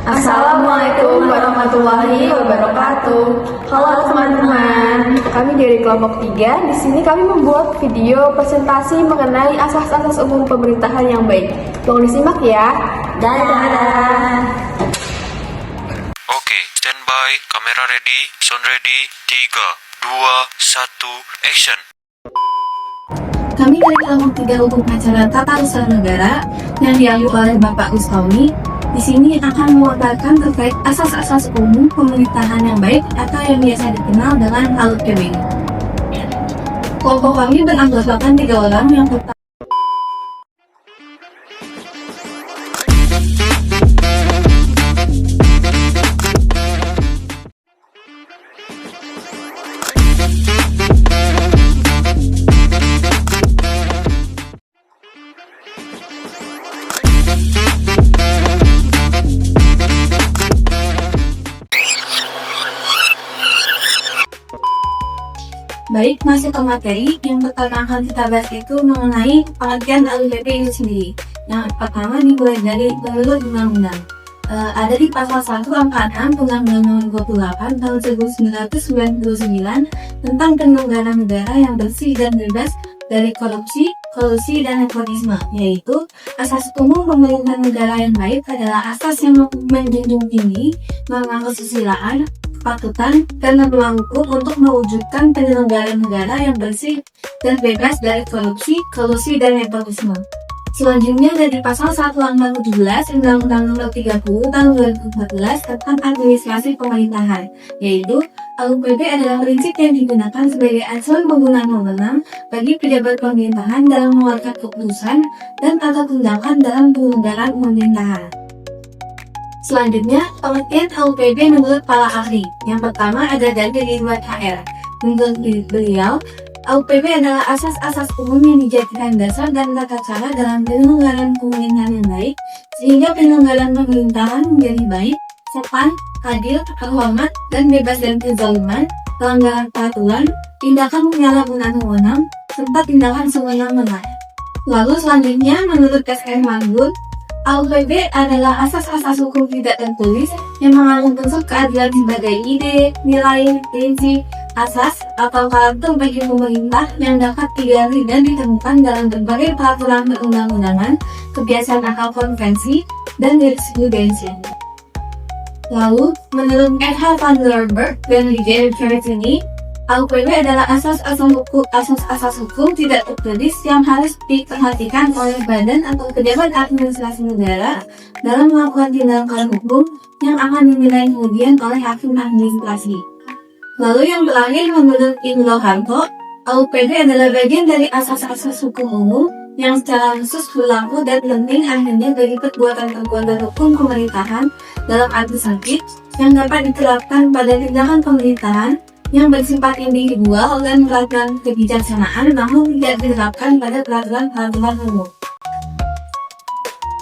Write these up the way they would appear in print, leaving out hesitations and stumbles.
Assalamualaikum warahmatullahi wabarakatuh. Halo teman-teman, kami dari kelompok 3. Di sini kami membuat video presentasi mengenai asas-asas umum pemerintahan yang baik. Tolong disimak ya. Dadah. Oke, standby, kamera ready, sound ready, 3, 2, 1, action. Kami dari kelompok 3 hukum acara tata usaha negara yang diambil oleh Bapak Ustami di sini akan memaparkan terkait asas-asas umum pemerintahan yang baik atau yang biasa dikenal dengan HUPB. Kelompok kami beranggotakan 3 orang. Yang pertama Baik, masuk ke materi. Yang pertama akan kita bahas itu mengenai pengertian HUPB itu sendiri. Yang pertama dimulai dari menurut undang-undang. Ada di pasal 1 angka 6 Undang-Undang Nomor 28 Tahun 1999 tentang penyelenggaraan negara yang bersih dan bebas dari korupsi, kolusi, dan nepotisme, yaitu asas umum pemerintahan negara yang baik adalah asas yang menjunjung tinggi norma kesusilaan, kepatutan, dan norma hukum untuk mewujudkan penyelenggaraan negara yang bersih dan bebas dari korupsi, kolusi, dan nepotisme. Selanjutnya dari pasal 1 angka 17 Undang-Undang Nomor 30 Tahun 2014 tentang administrasi pemerintahan, yaitu HUPB adalah prinsip yang digunakan sebagai acuan penggunaan wewenang bagi pejabat pemerintahan dalam mengeluarkan keputusan dan atau tindakan dalam penyelenggaraan pemerintahan. Selanjutnya, pengertian HUPB menurut para ahli. Yang pertama ada dari Ridwan HR. Menurut beliau, HUPB adalah asas-asas umum yang dijadikan dasar dan tata cara dalam penyelenggaraan pemerintahan yang baik, sehingga penyelenggaraan pemerintahan menjadi baik, sopan, adil, terhormat, dan bebas dari kezaliman, pelanggaran peraturan, tindakan penyalahgunaan wewenang, serta tindakan sewenang-wenang. Lalu selanjutnya, menurut SR Manggun, HUPB adalah asas-asas hukum tidak tertulis yang mengandung unsur keadilan sebagai ide, nilai, prinsip, asas, atau karakter bagi pemerintah yang dapat digali dan ditemukan dalam berbagai peraturan perundang-undangan, kebiasaan atau konvensi, dan jurisprudensi. Lalu, menurut Edhard van Lerberg dan Ligia Ferrettini, HUPB adalah asas-asas hukum tidak tertulis yang harus diperhatikan oleh badan atau pejabat administrasi negara dalam melakukan tindakan hukum yang akan dinilai kemudian oleh hakim administrasi. Lalu yang terakhir, menurut Ibnu Lohanto, HUPB adalah bagian dari asas-asas hukum umum yang secara khusus berlaku dan penting akhirnya bagi perbuatan-perbuatan hukum pemerintahan dalam arti sempit yang dapat diterapkan pada tindakan pemerintahan yang bersifat individual dan peraturan kebijaksanaan namun tidak diterapkan pada peraturan-peraturan umum.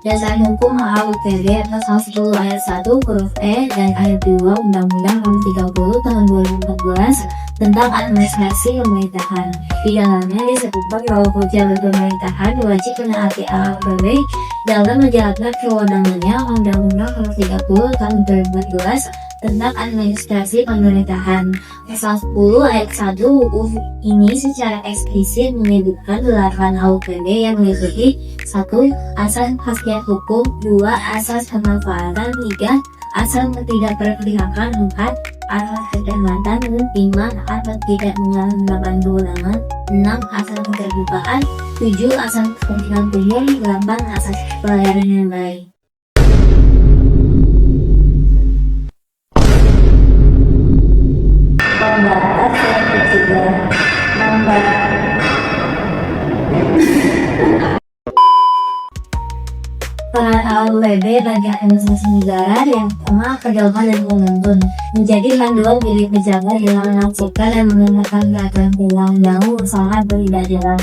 Dasar hukum HUPB pasal 10 ayat 1 huruf E dan ayat 2 Undang-Undang Nomor 30 Tahun 2014 tentang administrasi pemerintahan. Di dalamnya disebutkan bahwa pejabat pemerintahan wajib menaati HUPB dalam menjalankan kewenangannya. Undang-Undang Nomor 30 Tahun 2014 tentang administrasi pemerintahan. Pasal 10 ayat 1 UU ini secara eksplisit menyebutkan 8 HUPB yang meliputi 1. Asas khasiat hukum, 2. Asas kemanfaatan, 3. Asas ketidakberpihakan, 4. Asas keselamatan, 5. Asas tidak menyalahgunakan kewenangan, 6. Asas keterbukaan, 7. Asas kepentingan umum, 8. Asas pelayanan yang baik. Pembatas yang ketiga, peran HUPB bagi administrasi negara yang pertama pedoman dan penuntun menjadi panduan milik pejabat dalam menafsirkan dan menegakkan peraturan perundang-undangan usaha tidak jalan.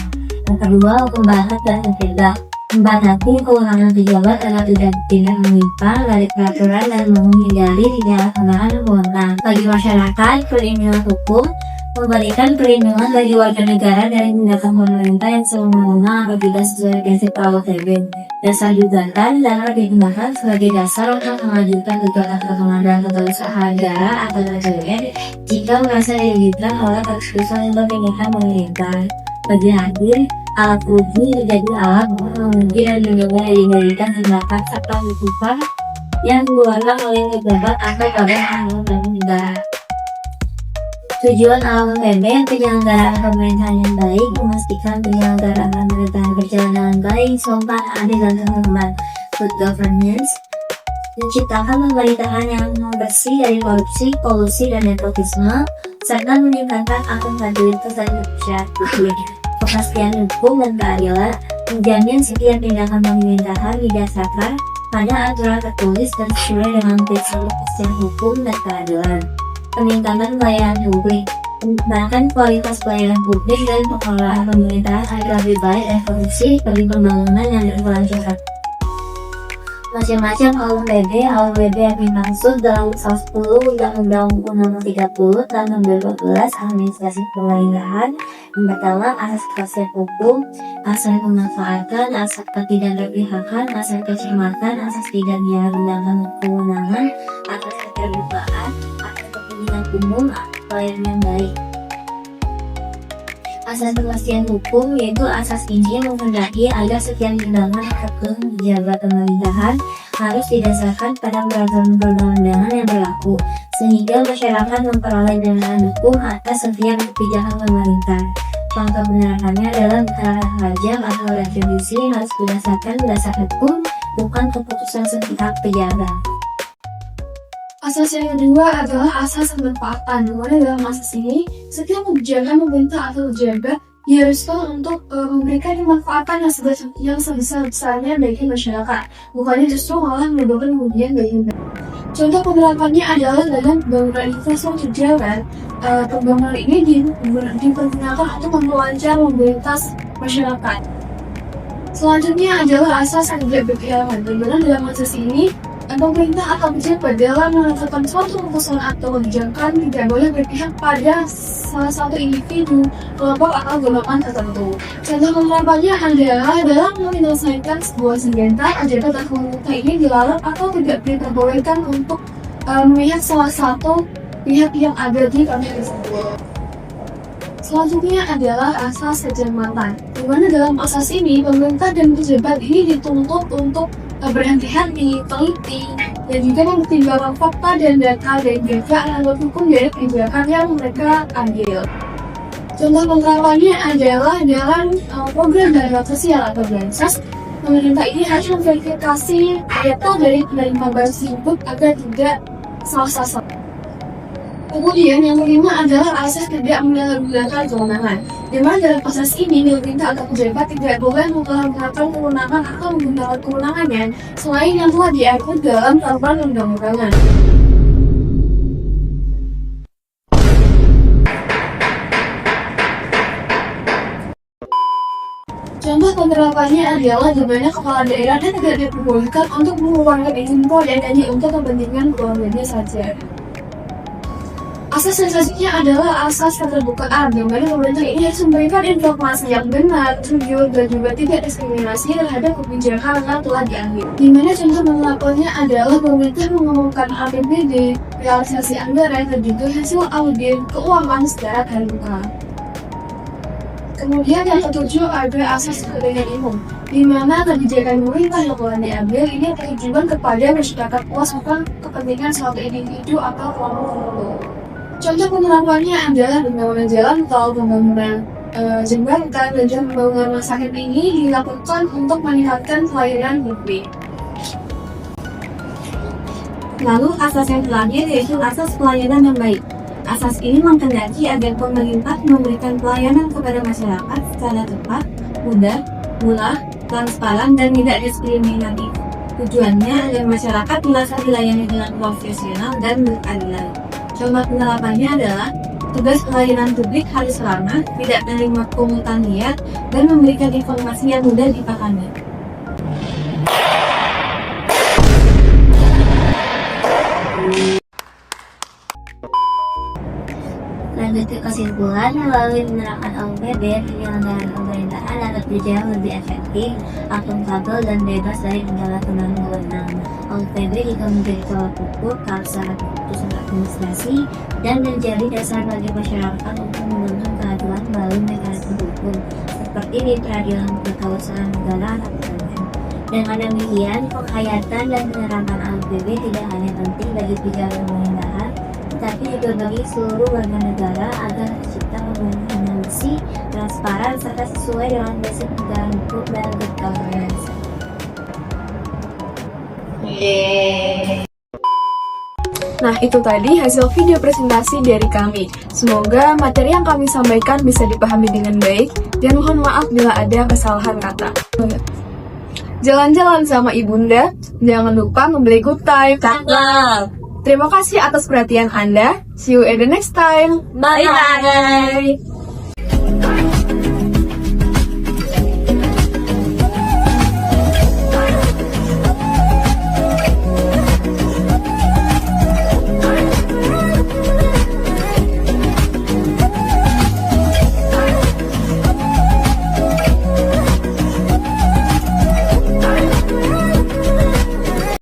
Yang kedua, hukum batas dan mencegah membatasi kewenangan pejabat agar tidak menyimpang dari peraturan dan menghindari penyalahgunaan wewenang. Bagi masyarakat, perlindungan hukum memberikan perlindungan bagi warga negara dari tindakan pemerintah yang semena-mena apabila sesuai prinsip AUTB. Dasar gugatan dapat digunakan sebagai dasar untuk mengajukan gugatan ke Pengadilan Tata Usaha Negara atau PTUN jika merasa dirugikan oleh keputusan yang memberatkan pemerintah. Bagi hakim, alat uji menjadi alat untuk menguji dan menilai diberikan tindakan serta hukuman yang dikeluarkan oleh pejabat atau badan negara. Tujuan AUTB, penyelenggaraan pemerintahan yang baik, memastikan penyelenggaraan pemerintahan berjalan dengan baik, sopan, adil, dan terhormat. Good governance, menciptakan pemerintahan yang bersih dari korupsi, kolusi, dan nepotisme, serta meningkatkan akuntabilitas dan publik. Kepastian hukum dan keadilan, menjamin setiap tindakan pemerintahan didasarkan pada aturan tertulis dan sesuai dengan prinsip kepastian hukum dan keadilan. Peningkatan pelayanan publik, meningkatkan kualitas pelayanan publik dan pengelolaan pemerintahan agar lebih baik dan efisien bagi pembangunan yang berkelanjutan. Macam-macam AUTB yang dimaksud dalam pasal 10 Undang-Undang Nomor 30 Tahun 2014 Administrasi Pemerintahan. Yang pertama, asas kepastian hukum, asas pemanfaatan, asas ketidakberpihakan, asas kecermatan, asas tidak diarahkan kewenangan, asas keterbukaan, asas kepentingan umum, pelayanan yang baik. Asas kepastian hukum yaitu asas ini menghendaki agar setiap tindakan ataupun pejabat pemerintahan harus didasarkan pada peraturan perundang-undangan yang berlaku, sehingga masyarakat memperoleh jaminan hukum atas setiap kebijakan pemerintah. Contoh penerapannya adalah keterangan pajak atau retribusi harus berdasarkan dasar hukum, bukan keputusan sepihak pejabat. Asas yang kedua adalah asas kemanfaatan. Dimana dalam asas ini, setiap kebijakan pemerintah atau pejabat diharuskan untuk memberikan kemanfaatan yang sebesar-besarnya bagi masyarakat, bukannya justru malah menyebabkan kerugian bagi negara. Contoh penerapannya adalah dalam pembangunan infrastruktur jalan. Pembangunan ini dipergunakan untuk memperlancar mobilitas masyarakat. Selanjutnya adalah asas ketidakberpihakan. Dimana dalam asas ini, pemerintah atau pejabat dalam menetapkan suatu keputusan atau kebijakan tidak boleh berpihak pada salah satu individu, kelompok atau golongan tertentu. Contoh penerapannya adalah dalam menyelesaikan sebuah sengketa, pejabat atau pemerintah ini dilarang atau tidak diperbolehkan untuk memihak salah satu pihak yang ada di konflik tersebut. Selanjutnya adalah asas kecermatan, di mana dalam asas ini pemerintah dan pejabat ini dituntut untuk berhati-hati, teliti, dan juga mempertimbangkan fakta dan data dan juga analog hukum dari kebijakan yang mereka ambil. Contoh penerapannya adalah dalam program darurat sosial atau bansos, pemerintah ini harus memverifikasi data dari penerima bansos tersebut agar tidak salah sasaran. Kemudian yang kelima adalah asas tidak menyalahgunakan kewenangan. Di mana dalam asas ini pemerintah atau pejabat tidak boleh menyalahgunakan kewenangan atau menggunakan kewenangannya selain yang telah diatur dalam peraturan undang-undangan. Contoh penerapannya adalah di mana kepala daerah dan tidak diperbolehkan untuk mengeluarkan izin proyek hanya untuk kepentingan keluarganya saja. Asas selanjutnya adalah asas keterbukaan, di mana pemerintah ini harus memberikan informasi yang benar, jujur, dan juga tidak diskriminasi terhadap kebijakan yang telah diambil. Di mana contoh penerapannya adalah pemerintah mengumumkan APBD, realisasi anggaran, dan juga hasil audit keuangan secara terbuka. Kemudian yang ketujuh ada asas kepentingan umum, di mana kebijakan pemerintah yang telah diambil ini bertujuan kepada masyarakat luas, bukan kepentingan suatu individu atau kelompok tertentu. Contoh penerapannya adalah pembangunan jalan tol, pembangunan jembatan, dan juga pembangunan rumah sakit ini dilakukan untuk meningkatkan pelayanan publik. Lalu asas yang terakhir yaitu asas pelayanan yang baik. Asas ini menghendaki agar pemerintah memberikan pelayanan kepada masyarakat secara cepat, mudah, murah, transparan, dan tidak diskriminatif. Tujuannya agar masyarakat merasa dilayani dengan profesional dan berkeadilan. Contoh penerapannya adalah tugas pelayanan publik harus ramah, tidak menerima pungutan liar, dan memberikan informasi yang mudah dipahami. Lanjut ke kesimpulan, melalui menerapkan LPB, penyelenggaraan pemerintahan dapat berjalan lebih efektif, akuntabel, dan bebas dari kendala tunggang wewenang. LPB juga menjadi tolak ukur keabsahan keputusan administrasi dan menjadi dasar bagi masyarakat untuk menuntut keadilan melalui mekanisme hukum, seperti di peradilan berkeuangan negara atau PN. Dengan demikian, penghayatan dan penerapan LPB tidak hanya penting bagi pejabat pemerintahan, tapi juga bagi seluruh warga negara agar tercipta pemerintahan yang bersih, transparan, serta sesuai dengan prinsip negara hukum dan good governance. Nah, itu tadi hasil video presentasi dari kami. Semoga materi yang kami sampaikan bisa dipahami dengan baik, dan mohon maaf bila ada kesalahan kata. Jalan-jalan sama ibunda, jangan lupa membeli good time. Terima kasih atas perhatian Anda. See you at the next time. Bye-bye!